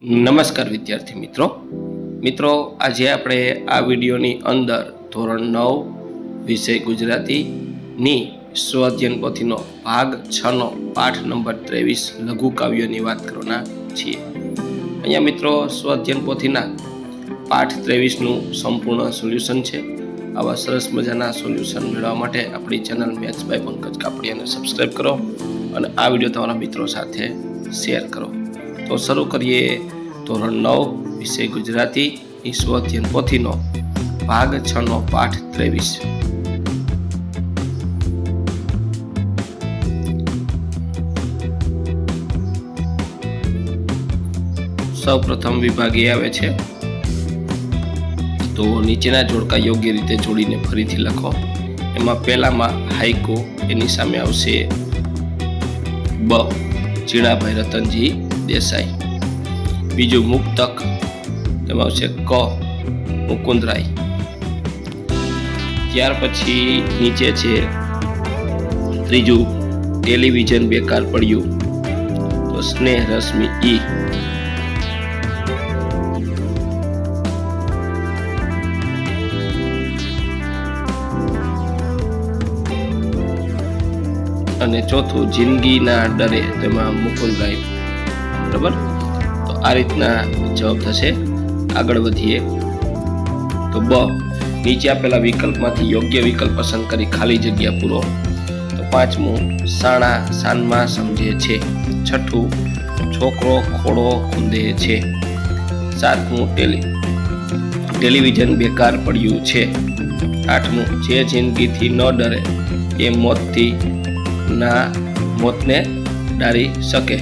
નમસ્કાર વિદ્યાર્થી મિત્રો આજે આપણે આ વિડીયોની અંદર ધોરણ 9 વિષય ગુજરાતીની સ્વઅધ્યયન પોથીનો ભાગ 6 નો પાઠ નંબર 23 લઘુ કાવ્યોની વાત કરવાના છીએ। અહીંયા મિત્રો સ્વઅધ્યયન પોથીના પાઠ 23 નું સંપૂર્ણ સોલ્યુશન છે। આવા સરસ મજાના સોલ્યુશન મેળવવા માટે આપણી ચેનલ મેથ્સ બાય પંકજ કાપડિયાને સબસ્ક્રાઇબ કરો અને આ વિડીયો તમારા મિત્રો સાથે શેર કરો। તો શરૂ કરીએ ધોરણ 9 વિષય ગુજરાતી સ્વઅધ્યયન પોથીનો ભાગ 6 નો પાઠ 23। સૌપ્રથમ વિભાગ એ આવે છે, તો નીચેના જોડકા યોગ્ય રીતે જોડીને ફરીથી લખો। એમાં પહેલામાં હાઈકુ, એની સામે આવશે બ જીણાભાઈ રતનજી દેસાઈ। બીજું મુક્તક, તેમાં આવશે ક મુકુંદરાય। ત્યાર પછી નીચે છે ત્રીજું ટેલિવિઝન બેકાર પડ્યું, તો સ્નેહ રશ્મિ ઈ। અને ચોથું જિંદગીના ડરે, તેમાં મુકુંદરાય। બરાબર, તો આ રીતના જવાબ થશે। આગળ વધીએ તો બ નીચે આપેલા વિકલ્પમાંથી યોગ્ય વિકલ્પ પસંદ કરી ખાલી જગ્યા પૂરો। તો પાંચમું સાણા સાનમાં સમજે છે। છઠ્ઠું છોકરો ખોડો ખૂંદે છે। સાતમું ટેલિવિઝન બેકાર પડ્યું છે। આઠમું જે જિંદગીથી ન ડરે એ મોતને ડારી શકે।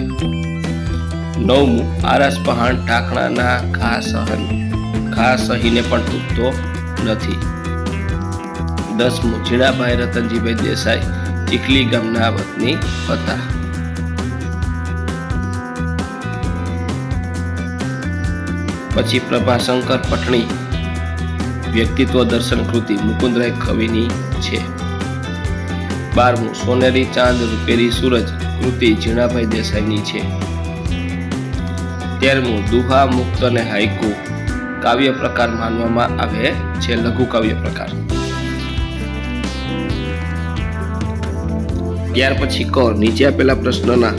નવમું આરસ પહાણ ઢાંકણાના ઘા સહીને પણ તૂટતો નથી। 10મું જીણાભાઈ રતનજીભાઈ દેસાઈ ચીખલી ગામના વતની હતા। પછી પ્રભાશંકર પટણી વ્યક્તિત્વ દર્શન કૃતિ મુકુંદરાય કવિની છે। 12મું સોનેરી ચાંદ રૂપેરી સૂરજ કૃતિ જીણાભાઈ દેસાઈની છે। 13મું દુહા, મુક્ત અને હાઈકુ કાવ્ય પ્રકાર માનવામાં આવે છે, લઘુ કાવ્ય પ્રકાર। ત્યાર પછી ક નીચે આપેલા પ્રશ્નના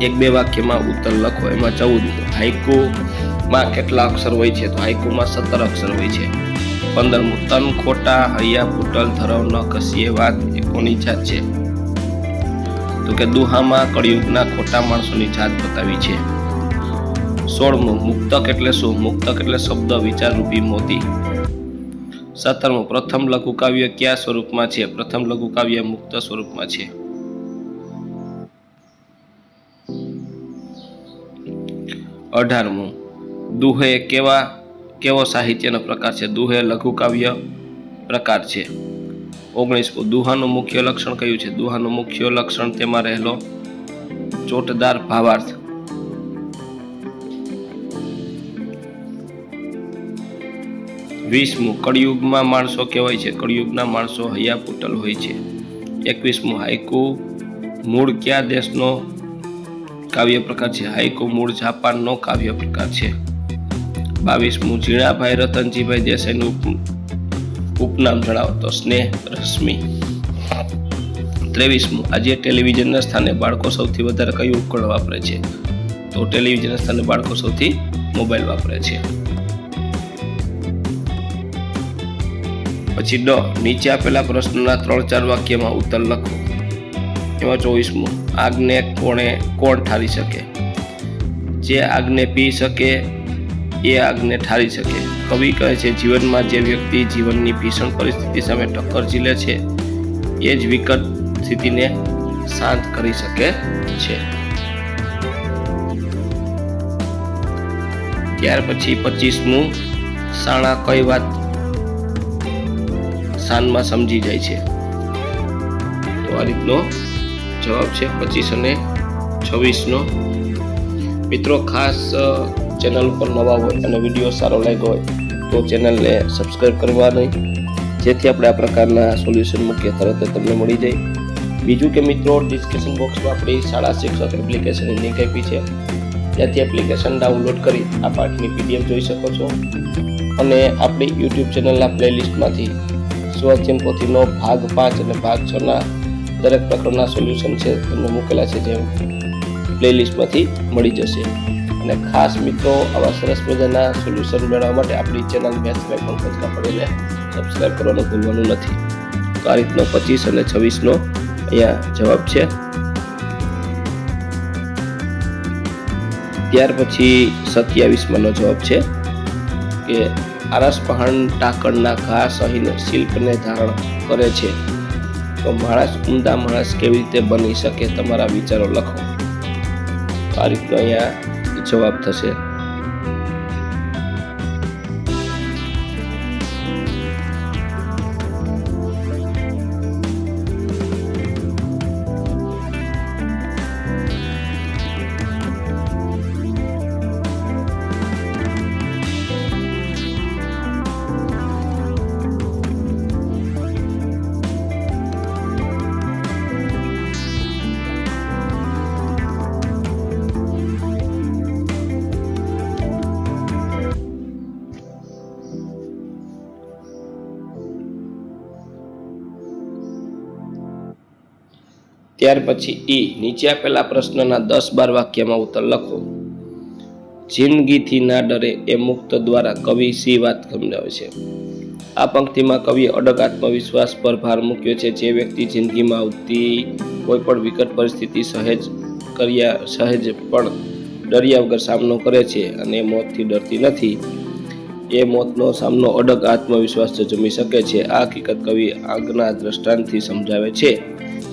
1-2 વાક્યમાં ઉત્તર લખો। એમાં 14મું હાઈકુમાં કેટલા અક્ષર હોય છે? તો હાઈકુમાં 17 અક્ષર હોય છે। 15મું તન ખોટા હૈયા ફૂટલ ધરવ ન કસીએ વાત એ કોની જાત છે? તો કે દુહામાં કળિયુગના ખોટા માણસોની જાત બતાવી છે। 16મું મુક્તક એટલે શું? મુક્તક એટલે શબ્દ વિચાર રૂપી મોતી। 17મું પ્રથમ લઘુ કાવ્ય કયા સ્વરૂપમાં છે? પ્રથમ લઘુ કાવ્ય મુક્ત સ્વરૂપમાં છે। 18મું દુહે કેવો સાહિત્યનો પ્રકાર છે? દુહે લઘુ કાવ્ય પ્રકાર છે। 19મું દુહાનું મુખ્ય લક્ષણ કયું છે? દુહાનું મુખ્ય લક્ષણ તેમાં રહેલો ચોટદાર ભાવાર્થ। 20મું કળિયુગમાં માણસો કહેવાય છે? કળિયુગના માણસો હૈયા પુટલ હોય છે। 21મું હાઈકુ મૂળ કયા દેશનો કાવ્ય પ્રકાર છે? હાઈકુ મૂળ જાપાનનો કાવ્ય પ્રકાર છે। 22મું જીણાભાઈ રતનજીભાઈ દેસાઈનું ઉપનામ જણાવો, તો સ્નેહ રશ્મિ। 23મું આજે ટેલિવિઝનના સ્થાને બાળકો સૌથી વધારે કયું ઉપકરણ વાપરે છે? તો ટેલિવિઝનના સ્થાને બાળકો સૌથી મોબાઈલ વાપરે છે। પછી ડ નીચે આપેલા પ્રશ્નના 3-4 વાક્યમાં ઉત્તર લખો। એમાં 24મું આગને કોણ ઠારી શકે? જે આગને પી શકે એ આગને ઠારી શકે। કવિ કહે છે જીવનમાં જે વ્યક્તિ જીવનની ભીષણ પરિસ્થિતિ સામે ટક્કર ઝીલે છે એ જ વિકટ સ્થિતિને શાંત કરી શકે છે। ત્યાર પછી 25મું સાણા કઈ વાત સાનમાં સમજી જાય છે? તો આ રીતનો જવાબ છે 25 અને 26નો। મિત્રો ખાસ ચેનલ ઉપર નવા હોય અને વિડીયો સારો લાગ્યો હોય તો ચેનલને સબસ્ક્રાઇબ કરવા નહીં, જેથી આપણે આ પ્રકારના સોલ્યુશન મૂકીએ તરત જ તમને મળી જાય। બીજું કે મિત્રો ડિસ્ક્રિપ્શન બોક્સમાં આપણી શાળા શિક્ષક એપ્લિકેશનની લિંક આપી છે, ત્યાંથી એપ્લિકેશન ડાઉનલોડ કરી આ પાઠની PDF જોઈ શકો છો અને આપણી YouTube ચેનલના પ્લેલિસ્ટમાંથી સ્વાધ્યાયન પોથીનો ભાગ 5 અને ભાગ 6 ના દરેક પ્રકરણના સોલ્યુશન છે તમને મૂકેલા છે, જે પ્લેલિસ્ટમાંથી મળી જશે. અને ખાસ મિત્રો, આવા સરસ મજાના સોલ્યુશન મેળવવા માટે આપણી ચેનલ મેથ્સ બાય પંકજ કાપડીને સબસ્ક્રાઇબ કરવાનું ભૂલવાનું નથી. તો આ રીતનો 25 અને 26નો અહીંયા જવાબ છે. ત્યાર પછી 27માંનો જવાબ છે કે આરસ પહાણ ટાંકણના ઘા સહીને શિલ્પને ધારણ કરે છે, તો માણસ ઉમદા માણસ કેવી રીતે બની શકે? તમારા વિચારો લખો. આ રીતનો અહીંયા જવાબ થશે. ત્યાર પછી નીચે આપેલા પ્રશ્નના 10-12 વાક્યમાં ઉત્તર લખો. જિંદગીથી ના ડરે એ મુક્ત દ્વારા કવિ સી વાત સમજાવે છે. આ પંક્તિમાં કવિએ અડગ આત્મવિશ્વાસ પર ભાર મૂક્યો છે. જે વ્યક્તિ જિંદગીમાં આવતી કોઈ પણ વિકટ પરિસ્થિતિ સહેજ પણ ડર્યા વગર સામનો કરે છે અને મોતથી ડરતી નથી, એ મોતનો સામનો અડગ આત્મવિશ્વાસ જમી શકે છે. આ હકીકત કવિ આગના દ્રષ્ટાંતથી સમજાવે છે.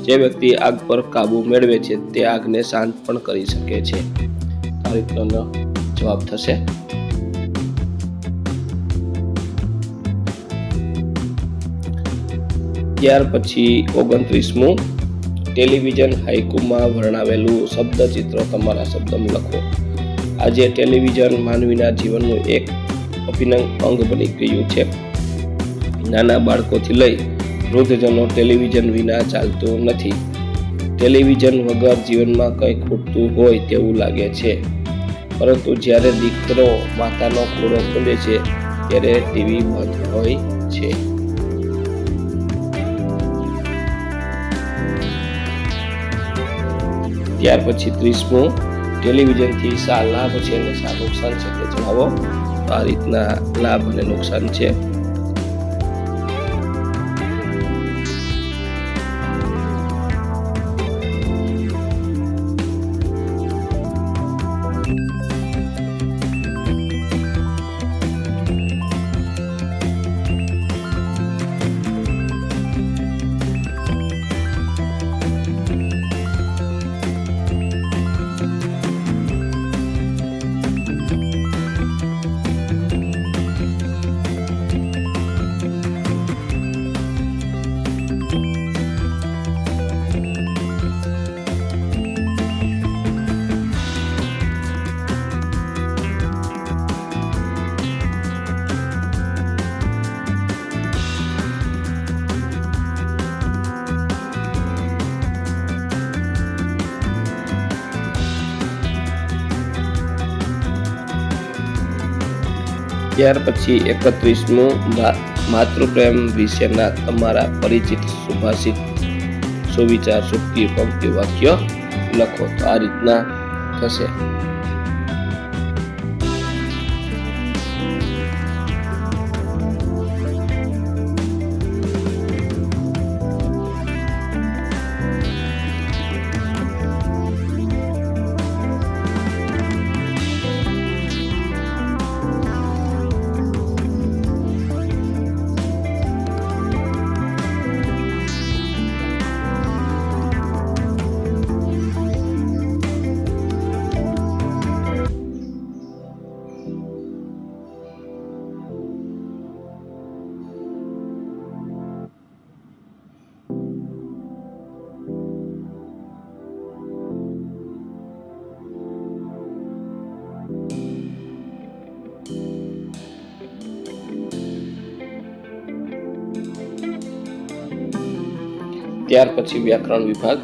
જે વ્યક્તિ આગ પર કાબુ મેળવે છે તે આગને શાંત પણ કરી શકે છે. આ રીતનો જવાબ થશે. ત્યાર પછી 29મું, ટેલિવિઝન હાઇકુમાં વર્ણવેલું શબ્દચિત્ર તમારા શબ્દમાં લખો. આજે ટેલિવિઝન માનવીના જીવનનું એક અભિન્ન અંગ બની ગયું છે. નાના બાળકોથી લઈ વૃદ્ધજનો ટેલિવિઝન વિના ચાલતું નથી. ટેલિવિઝન વગર જીવનમાં કંઈ ખૂટતું હોય તેવું લાગે છે, પરંતુ જ્યારે દીકરો માતાનો ખોળો ખોલે છે ત્યારે ટીવી બંધ હોય છે. ત્યાર પછી 30મું, ટેલિવિઝનથી શા લાભ છે અને શા નુકસાન છે તે જણાવો. આ રીતના લાભ અને નુકસાન છે. ત્યાર પછી 31મું, માતૃપ્રેમ વિશેના તમારા પરિચિત સુભાષિત, સુવિચાર, સૂક્તિ, પંક્તિ, વાક્ય લખો. તો આ રીતના થશે. ત્યાર પછી વ્યાકરણ વિભાગ.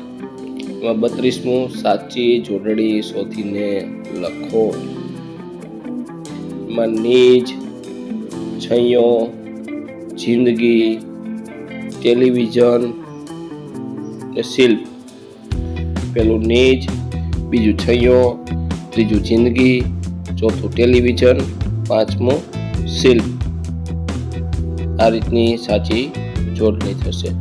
એમાં 32મું સાચી જોડણી શોધીને લખો. એમાં નીજ, છૈયો, જિંદગી, ટેલિવિઝન ને શિલ્પ. પેલું નીજ, બીજું છૈયો, ત્રીજું જિંદગી, ચોથું ટેલિવિઝન, પાંચમું શિલ્પ. આ રીતની સાચી જોડણી થશે.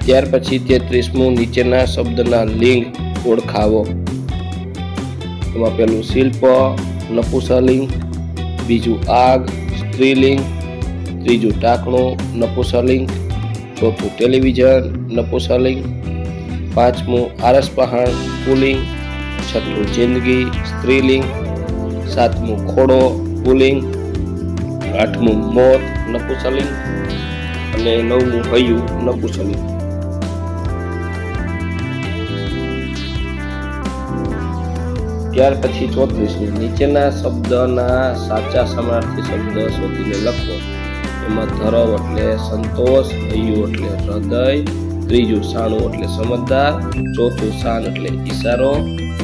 ત્યાર પછી 33મું નીચેના શબ્દના લિંગ ઓળખાવો. એમાં પેલું શિલ્પ નપુંસકલિંગ, બીજું આગ સ્ત્રીલિંગ, ત્રીજું ટાંકણું નપુંસકલિંગ, ચોથું ટેલિવિઝન નપુંસકલિંગ, પાંચમું આરસપહાણ પુલ્લિંગ, છઠ્ઠું જિંદગી સ્ત્રીલિંગ, સાતમું ખોડો પુલ્લિંગ, આઠમું મોત નપુંસકલિંગ અને નવમું હૈયું નપુંસકલિંગ. ત્યાર પછી 34મું નીચેના શબ્દના સાચા સમાનાર્થી શબ્દ શોધીને લખો. એમાં ધરવ એટલે સંતોષ, હૈયું એટલે હૃદય, ત્રીજું સાણું એટલે સમજદાર, ચોથું શાન એટલે ઈશારો,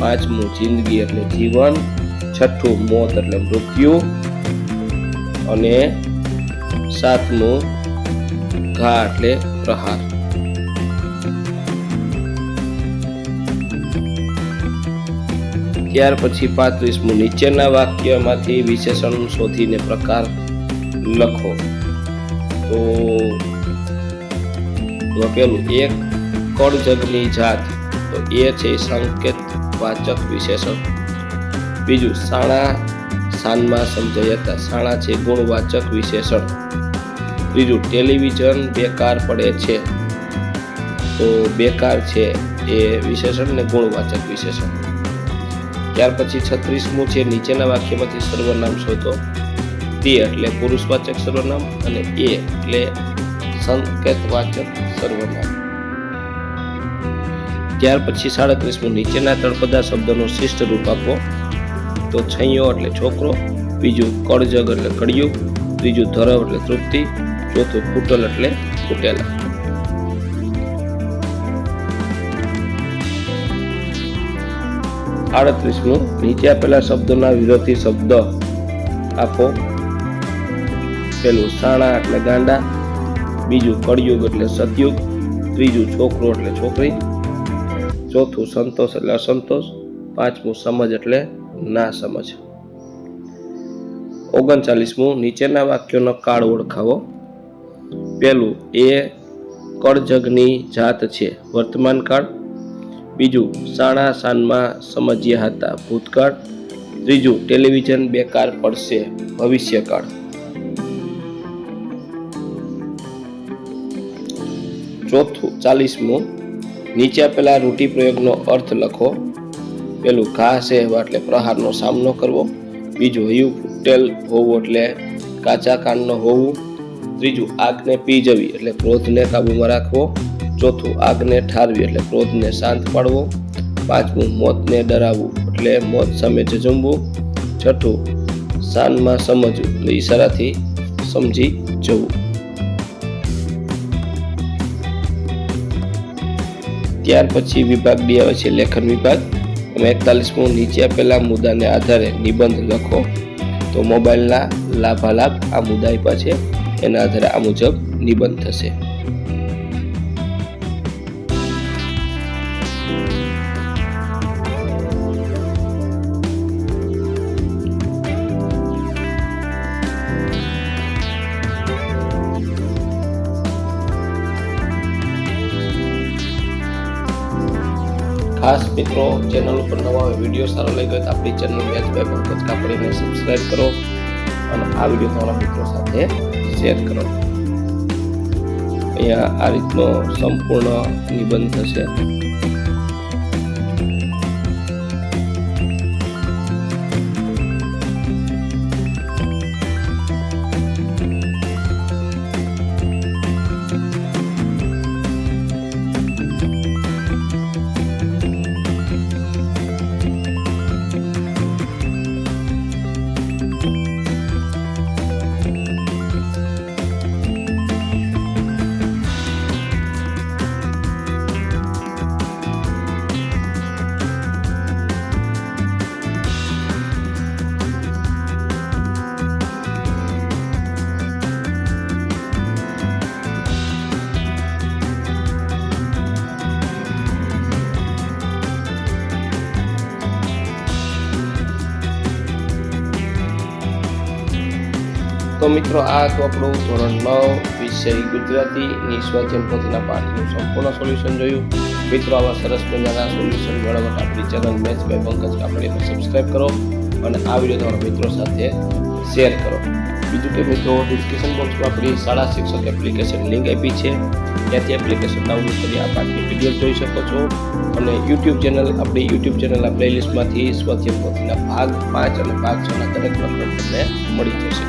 પાંચમું જિંદગી એટલે જીવન, છઠ્ઠું મોત એટલે મૃત્યુ અને સાતમું ઘા એટલે પ્રહાર. ત્યાર પછી 35મું નીચેના વાક્યમાંથી વિશેષણ શોધીને પ્રકાર લખો. તો પેલું એક કળજગની જાત, તો એ છે સંકેતવાચક વિશેષણ. બીજું શાણા શાનમાં સમજાય હતા, શાણા છે ગુણવાચક વિશેષણ. ત્રીજું ટેલિવિઝન બેકાર પડે છે, તો બેકાર છે એ વિશેષણ ને ગુણવાચક વિશેષણ. ત્યાર પછી 36મું છે નીચેના વાક્યમાંથી સર્વનામ શોધો. તે એટલે પુરુષવાચક સર્વનામ અને એ એટલે સંકેતવાચક સર્વનામ. ત્યાર પછી 37મું નીચેના તળપદા શબ્દનું શિષ્ટ રૂપ આપો. તો છૈયો એટલે છોકરો, બીજું કળજગ એટલે કળિયુગ, ત્રીજું ધરવ એટલે તૃપ્તિ, ચોથું કુટલ એટલે કુટેલા. આડત્રીસમું નીચે આપેલા શબ્દોના વિરોધી શબ્દ આપો. પેલું શાણા એટલે ગાંડા, બીજું કળિયુગ એટલે સતયુગ, ત્રીજું છોકરો એટલે છોકરી, ચોથું સંતોષ એટલે અસંતોષ, પાંચમું સમજ એટલે ના સમજ. 39મું નીચેના વાક્યોનો કાળ ઓળખાવો. પેલું એ કળજગની જાત છે, વર્તમાન કાળ, બીજું શાણા શાનમાં સમજ્યા હતા, ભૂતકાળ, ત્રીજું ટેલિવિઝન બેકાર પડશે, ભવિષ્યકાળ. ચોથું 40મું નીચે આપેલા રૂઢિપ્રયોગનો અર્થ લખો. પેલું ઘા સહેવા એટલે પ્રહારનો સામનો કરવો, બીજું હૈયું ફૂટેલ હોવું એટલે કાચા કાનનો હોવું, ત્રીજું આગને પી જવી એટલે ક્રોધને કાબૂમાં રાખવો, ચોથું આગને ઠારવી એટલે ક્રોધને શાંત પાડવો, પાંચમું મોતને ડરાવવું એટલે મોત સામે ઝઝુમવું, છઠ્ઠું શાનમાં સમજવું એટલે ઈશારાથી સમજી જવું. ત્યાર પછી વિભાગ 2 આવે છે લેખન વિભાગ. 41મું નીચે આપેલા મુદ્દાને આધારે નિબંધ લખો. તો મોબાઈલના લાભાલાભ આ મુદ્દા આપ્યા છે, એના આધારે આ મુજબ નિબંધ થશે. ખાસ મિત્રો, ચેનલ ઉપર નવા વિડીયો સારો લાગ્યો તો આપણી ચેનલ મેચ બાય પંકજ કાપડીને સબસ્ક્રાઇબ કરો અને આ વિડીયો તમારા મિત્રો સાથે શેર કરો. અહીંયા આ રીતનો સંપૂર્ણ નિબંધ થશે. તો મિત્રો આ તો આપણું ધોરણ 9 વિષય ગુજરાતીની સ્વાધ્યાય પોથીના પાઠનું સંપૂર્ણ સોલ્યુશન જોયું. મિત્રો આવા સરસ મજાના સોલ્યુશન મેળવવા માટે આપણી ચેનલ મેથ્સ બાય પંકજ કાપડીને સબસ્ક્રાઈબ કરો અને આ વિડીયો તમારા મિત્રો સાથે શેર કરો. બીજું કે મિત્રો ડિસ્ક્રિપ્શન બોક્સમાં આપણી શાળા શિક્ષક એપ્લિકેશન લિંક આપી છે, ત્યાંથી એપ્લિકેશન ડાઉનલોડ કરી આ પાઠની વિડીયો જોઈ શકો છો. અને આપણી યુટ્યુબ ચેનલના પ્લેલિસ્ટમાંથી સ્વાધ્યાય પોથીના ભાગ 5 અને ભાગ 6 ના દરેક પ્રકરણ તમને મળી જશે.